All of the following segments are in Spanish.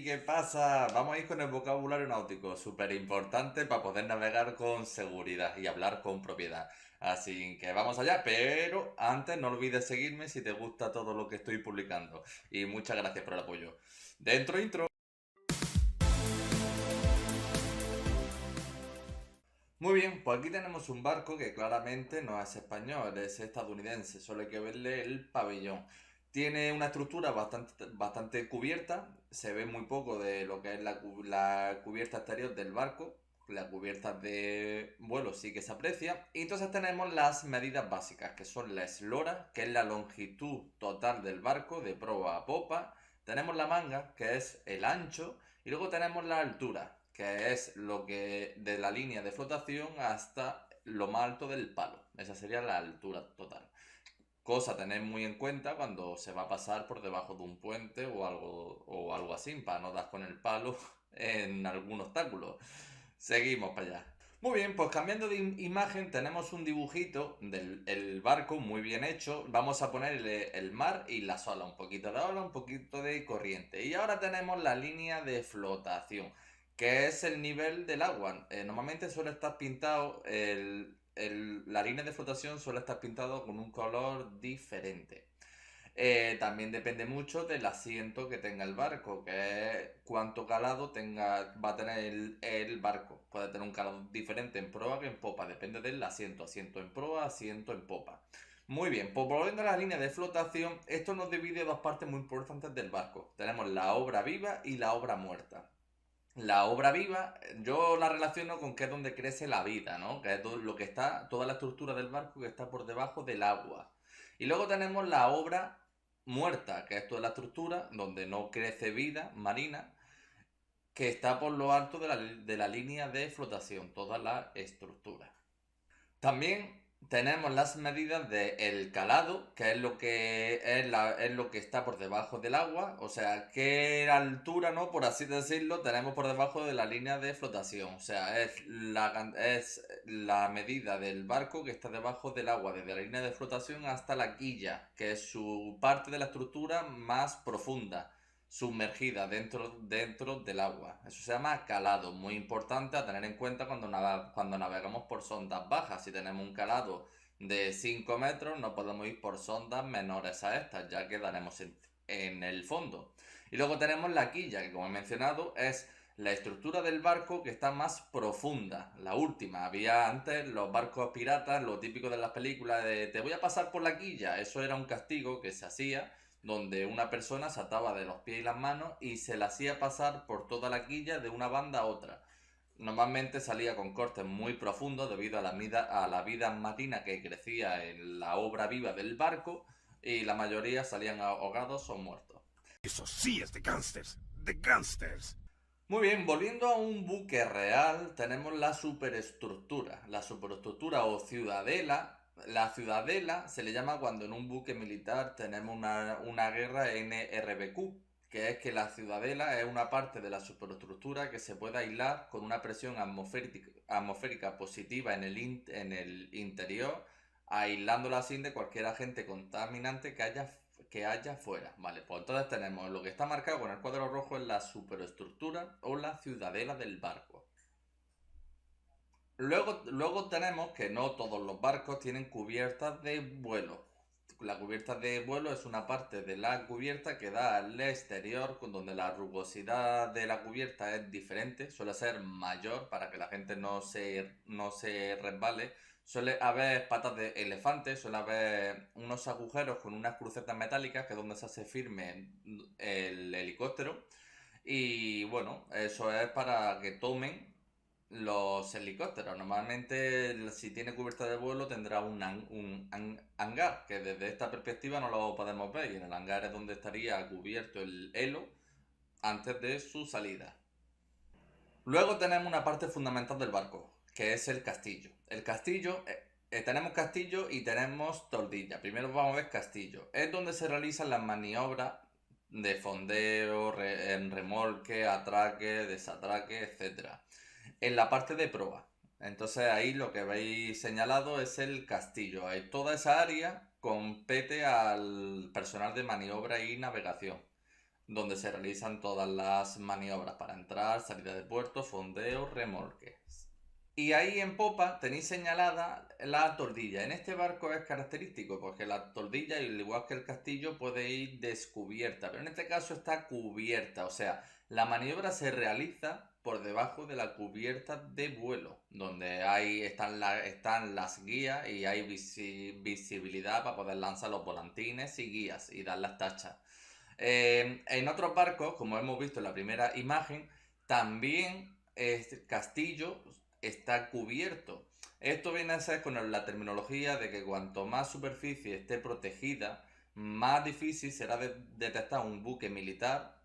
¿qué pasa? Vamos a ir con el vocabulario náutico, súper importante para poder navegar con seguridad y hablar con propiedad. Así que vamos allá, pero antes no olvides seguirme si te gusta todo lo que estoy publicando. Y muchas gracias por el apoyo. Dentro intro. Muy bien, pues aquí tenemos un barco que claramente no es español, es estadounidense, solo hay que verle el pabellón. Tiene una estructura bastante cubierta, se ve muy poco de lo que es la cubierta exterior del barco, la cubierta de vuelo sí que se aprecia. Y entonces tenemos las medidas básicas, que son la eslora, que es la longitud total del barco de proa a popa. Tenemos la manga, que es el ancho, y luego tenemos la altura, que es lo que de la línea de flotación hasta lo más alto del palo. Esa sería la altura total. Cosa a tener muy en cuenta cuando se va a pasar por debajo de un puente o algo así, para no dar con el palo en algún obstáculo. Seguimos para allá. Muy bien, pues cambiando de imagen tenemos un dibujito del el barco muy bien hecho. Vamos a ponerle el mar y las olas, un poquito de ola, un poquito de corriente. Y ahora tenemos la línea de flotación, que es el nivel del agua. Normalmente suele estar pintado, la línea de flotación suele estar pintado con un color diferente. También depende mucho del asiento que tenga el barco, que es cuánto calado va a tener el barco. Puede tener un calado diferente en proa que en popa, depende del asiento. Asiento en proa, asiento en popa. Muy bien, pues volviendo a la línea de flotación, esto nos divide dos partes muy importantes del barco. Tenemos la obra viva y la obra muerta. La obra viva, yo la relaciono con que es donde crece la vida, ¿no? Que es todo lo que está, toda la estructura del barco que está por debajo del agua. Y luego tenemos la obra muerta, que es toda la estructura donde no crece vida marina, que está por lo alto de la línea de flotación, toda la estructura. También tenemos las medidas del calado, que es lo que es lo que está por debajo del agua, o sea, qué altura, ¿no? Por así decirlo, tenemos por debajo de la línea de flotación, o sea, es la medida del barco que está debajo del agua, desde la línea de flotación hasta la quilla, que es su parte de la estructura más profunda, sumergida dentro del agua. Eso se llama calado, muy importante a tener en cuenta cuando navegamos por sondas bajas. Si tenemos un calado de 5 metros, no podemos ir por sondas menores a estas, ya quedaremos en el fondo. Y luego tenemos la quilla, que como he mencionado es la estructura del barco que está más profunda, la última. Había antes los barcos piratas, lo típico de las películas de te voy a pasar por la quilla, eso era un castigo que se hacía donde una persona se ataba de los pies y las manos y se la hacía pasar por toda la quilla de una banda a otra. Normalmente salía con cortes muy profundos debido a la vida marina que crecía en la obra viva del barco y la mayoría salían ahogados o muertos. Eso sí es de gangsters. De gangsters. Muy bien, volviendo a un buque real, tenemos la superestructura. La superestructura o ciudadela. La ciudadela se le llama cuando en un buque militar tenemos una guerra NRBQ, que es que la ciudadela es una parte de la superestructura que se puede aislar con una presión atmosférica positiva en el interior, aislándola así de cualquier agente contaminante que haya fuera. Vale, pues entonces tenemos lo que está marcado con el cuadro rojo en la superestructura o la ciudadela del barco. Luego tenemos que no todos los barcos tienen cubiertas de vuelo. La cubierta de vuelo es una parte de la cubierta que da al exterior, con donde la rugosidad de la cubierta es diferente, suele ser mayor para que la gente no se resbale. Suele haber patas de elefante, suele haber unos agujeros con unas crucetas metálicas que es donde se hace firme el helicóptero. Y bueno, eso es para que tomen los helicópteros. Normalmente, si tiene cubierta de vuelo, tendrá hangar, que desde esta perspectiva no lo podemos ver. Y en el hangar es donde estaría cubierto el helo antes de su salida. Luego tenemos una parte fundamental del barco, que es el castillo. El castillo, tenemos castillo y tenemos tordilla. Primero vamos a ver castillo. Es donde se realizan las maniobras de fondeo, en remolque, atraque, desatraque, etcétera en la parte de proa. Entonces ahí lo que veis señalado es el castillo. Ahí toda esa área compete al personal de maniobra y navegación. donde se realizan todas las maniobras para entrar, salida de puerto, fondeo, remolque. Y ahí en popa tenéis señalada la tordilla. En este barco es característico porque la tordilla, al igual que el castillo, puede ir descubierta, pero en este caso está cubierta, o sea, la maniobra se realiza por debajo de la cubierta de vuelo, donde están las guías y hay visibilidad para poder lanzar los volantines y guías y dar las tachas. En otros barcos, como hemos visto en la primera imagen, también este castillo está cubierto. Esto viene a ser con la terminología de que cuanto más superficie esté protegida, más difícil será detectar un buque militar.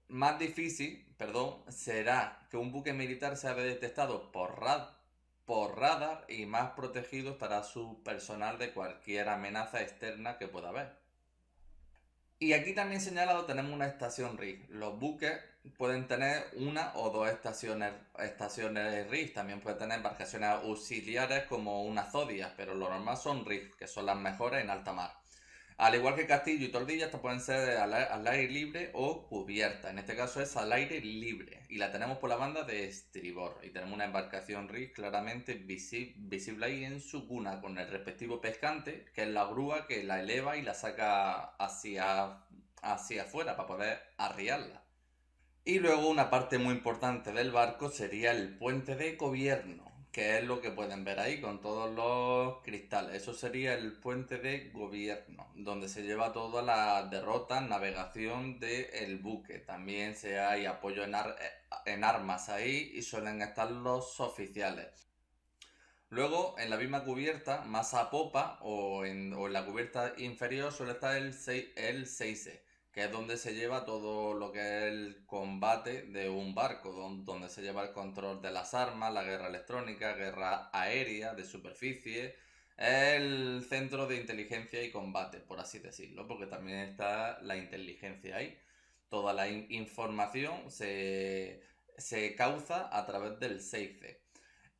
Más difícil, perdón, será que un buque militar sea detectado por radar y más protegido estará su personal de cualquier amenaza externa que pueda haber. Y aquí también señalado tenemos una estación RIG. Los buques pueden tener una o dos estaciones RIG. También pueden tener embarcaciones auxiliares como una Zodiac, pero lo normal son RIG, que son las mejores en alta mar. Al igual que castillo y tordilla, estas pueden ser al aire libre o cubiertas. En este caso es al aire libre. Y la tenemos por la banda de estribor. Y tenemos una embarcación RIG claramente visible ahí en su cuna, con el respectivo pescante, que es la grúa que la eleva y la saca hacia afuera para poder arriarla. Y luego una parte muy importante del barco sería el puente de gobierno, que es lo que pueden ver ahí con todos los cristales. Eso sería el puente de gobierno, donde se lleva toda la derrota, navegación del buque. También hay apoyo en armas ahí y suelen estar los oficiales. Luego, en la misma cubierta, más a popa o en la cubierta inferior suele estar el 6E, que es donde se lleva todo lo que es el combate de un barco, donde se lleva el control de las armas, la guerra electrónica, guerra aérea, de superficie. Es el centro de inteligencia y combate, por así decirlo, porque también está la inteligencia ahí. Toda la información se causa a través del 6C.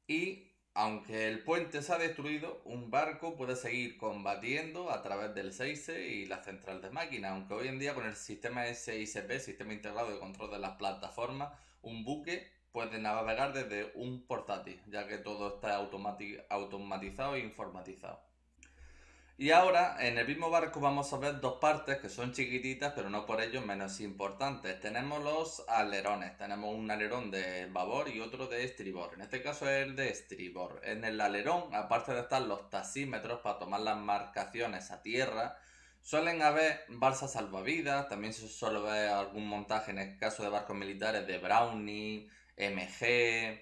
Y aunque el puente se ha destruido, un barco puede seguir combatiendo a través del 6 y la central de máquinas, aunque hoy en día con el sistema SISP, Sistema Integrado de Control de las Plataformas, un buque puede navegar desde un portátil, ya que todo está automatizado e informatizado. Y ahora, en el mismo barco vamos a ver dos partes que son chiquititas, pero no por ello menos importantes. Tenemos los alerones. Tenemos un alerón de babor y otro de estribor. En este caso es el de estribor. En el alerón, aparte de estar los taxímetros para tomar las marcaciones a tierra, suelen haber balsas salvavidas. También se suele ver algún montaje en el caso de barcos militares de Browning, MG.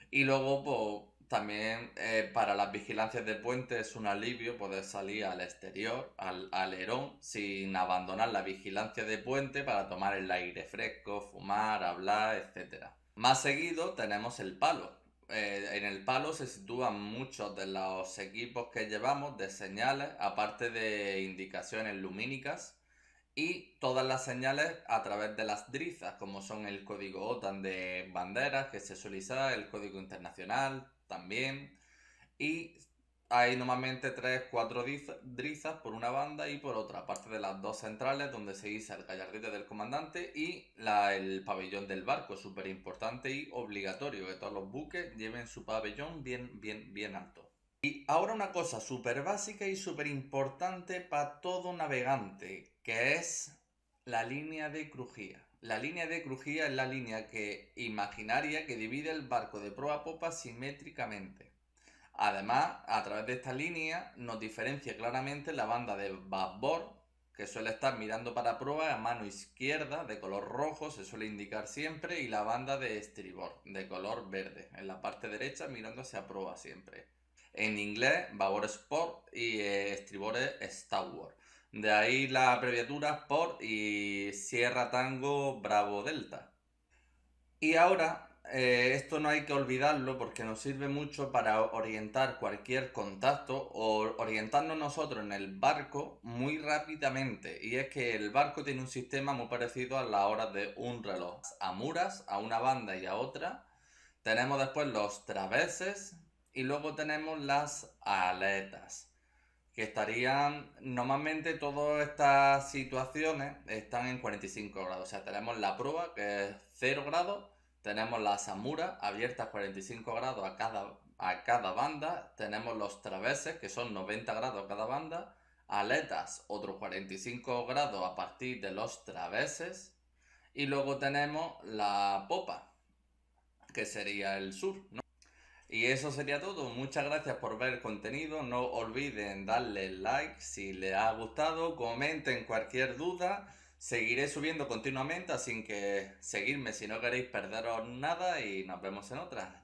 Y luego, pues, también para las vigilancias de puente es un alivio poder salir al exterior, al alerón, sin abandonar la vigilancia de puente para tomar el aire fresco, fumar, hablar, etcétera. Más seguido tenemos el palo. En el palo se sitúan muchos de los equipos que llevamos de señales, aparte de indicaciones lumínicas y todas las señales a través de las drizas, como son el código OTAN de banderas que se suele usar, el código internacional también. Y hay normalmente 3, 4 drizas por una banda y por otra, aparte de las dos centrales donde se iza el gallardete del comandante y el pabellón del barco, súper importante y obligatorio que todos los buques lleven su pabellón bien alto. Y ahora una cosa súper básica y súper importante para todo navegante, que es la línea de crujía. La línea de crujía es la línea imaginaria que divide el barco de proa a popa simétricamente. Además, a través de esta línea nos diferencia claramente la banda de babor, que suele estar mirando para proa a mano izquierda, de color rojo, se suele indicar siempre, y la banda de estribor, de color verde, en la parte derecha mirando hacia proa siempre. En inglés, babor Sport y estribor Starboard. De ahí la abreviatura Sport y Sierra Tango Bravo Delta. Y ahora, esto no hay que olvidarlo porque nos sirve mucho para orientar cualquier contacto o orientarnos nosotros en el barco muy rápidamente. Y es que el barco tiene un sistema muy parecido a las horas de un reloj. A muras, a una banda y a otra. Tenemos después los traveses y luego tenemos las aletas, que estarían, normalmente todas estas situaciones están en 45 grados, o sea, tenemos la proa que es 0 grados, tenemos las amuras abiertas 45 grados a cada banda, tenemos los traveses que son 90 grados a cada banda, aletas otros 45 grados a partir de los traveses, y luego tenemos la popa, que sería el sur, ¿no? Y eso sería todo. Muchas gracias por ver el contenido. No olviden darle like si les ha gustado. Comenten cualquier duda. Seguiré subiendo continuamente, así que seguidme si no queréis perderos nada y nos vemos en otra.